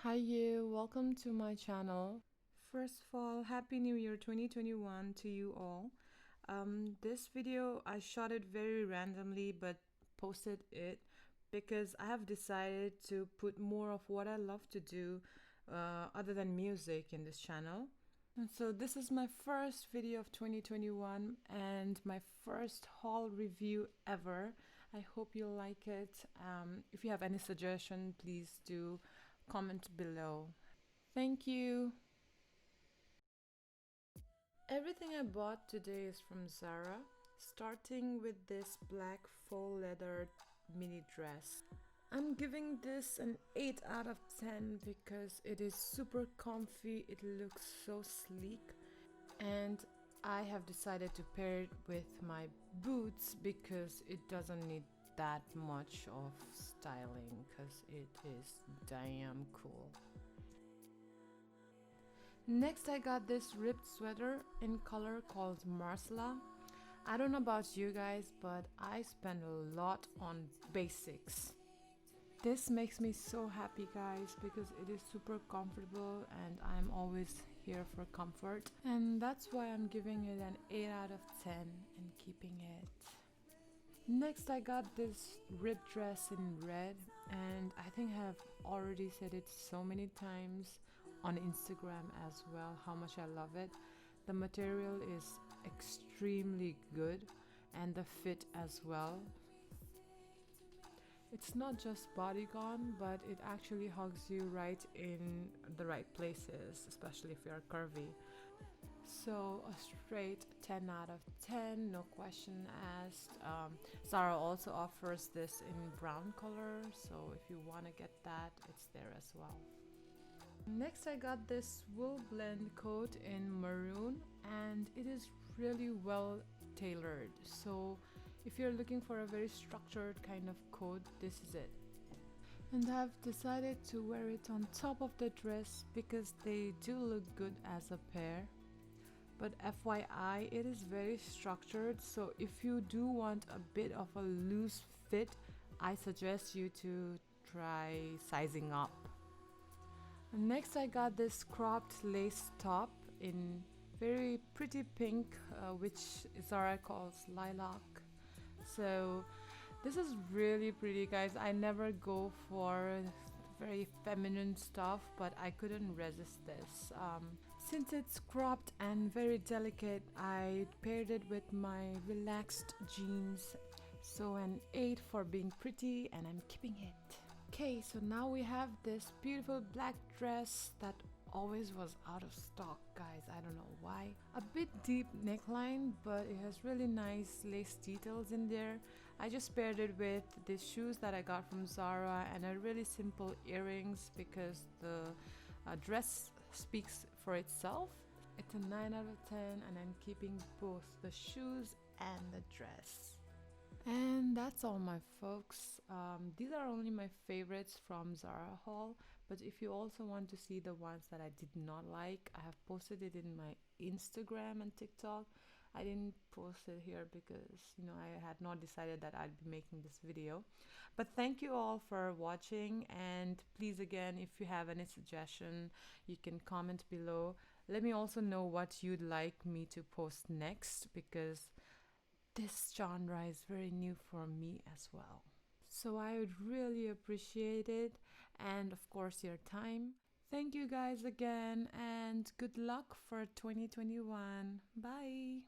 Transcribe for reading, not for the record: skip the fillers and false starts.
Hi you, welcome to my channel. First of all, Happy New Year 2021 to you all. This video, I shot it very randomly but posted it because I have decided to put more of what I love to do other than music in this channel. And so this is my first video of 2021 and my first haul review ever. I hope you like it. If you have any suggestion, please do comment below. Thank you. Everything I bought today is from Zara, starting with this black faux leather mini dress. I'm giving this an 8 out of 10 because it is super comfy, it looks so sleek, and I have decided to pair it with my boots because it doesn't need that much of styling because it is damn cool. Next I got this ripped sweater in color called Marsala. I don't know about you guys, but I spend a lot on basics. This makes me so happy guys because it is super comfortable and I'm always here for comfort, and that's why I'm giving it an 8 out of 10 and keeping it. Next I got this ripped dress in red, and I think I have already said it so many times on Instagram as well how much I love it. The material is extremely good and the fit as well. It's not just bodycon, but it actually hugs you right in the right places, especially if you're curvy. So a straight 10 out of 10, no question asked. Zara also offers this in brown color, so if you want to get that, it's there as well. Next I got this wool blend coat in maroon, and it is really well tailored. So if you're looking for a very structured kind of coat, this is it. And I've decided to wear it on top of the dress because they do look good as a pair. But FYI, it is very structured, so if you do want a bit of a loose fit, I suggest you to try sizing up. Next I got this cropped lace top in very pretty pink, which Zara calls lilac. So this is really pretty guys. I never go for very feminine stuff, but I couldn't resist this. Since it's cropped and very delicate, I paired it with my relaxed jeans. So an 8 for being pretty, and I'm keeping it. Okay, so now we have this beautiful black dress that always was out of stock guys, I don't know why. A bit deep neckline, but it has really nice lace details in there. I just paired it with these shoes that I got from Zara and a really simple earrings because the dress speaks for itself. It's a 9 out of 10 and I'm keeping both the shoes and the dress. And that's all my folks. These are only my favorites from Zara haul, but if you also want to see the ones that I did not like, I have posted it in my Instagram and TikTok. I didn't post it here because I had not decided that I'd be making this video. But thank you all for watching, and please again, if you have any suggestion, you can comment below. Let me also know what you'd like me to post next because this genre is very new for me as well. So I would really appreciate it, and of course your time. Thank you guys again, and good luck for 2021. Bye.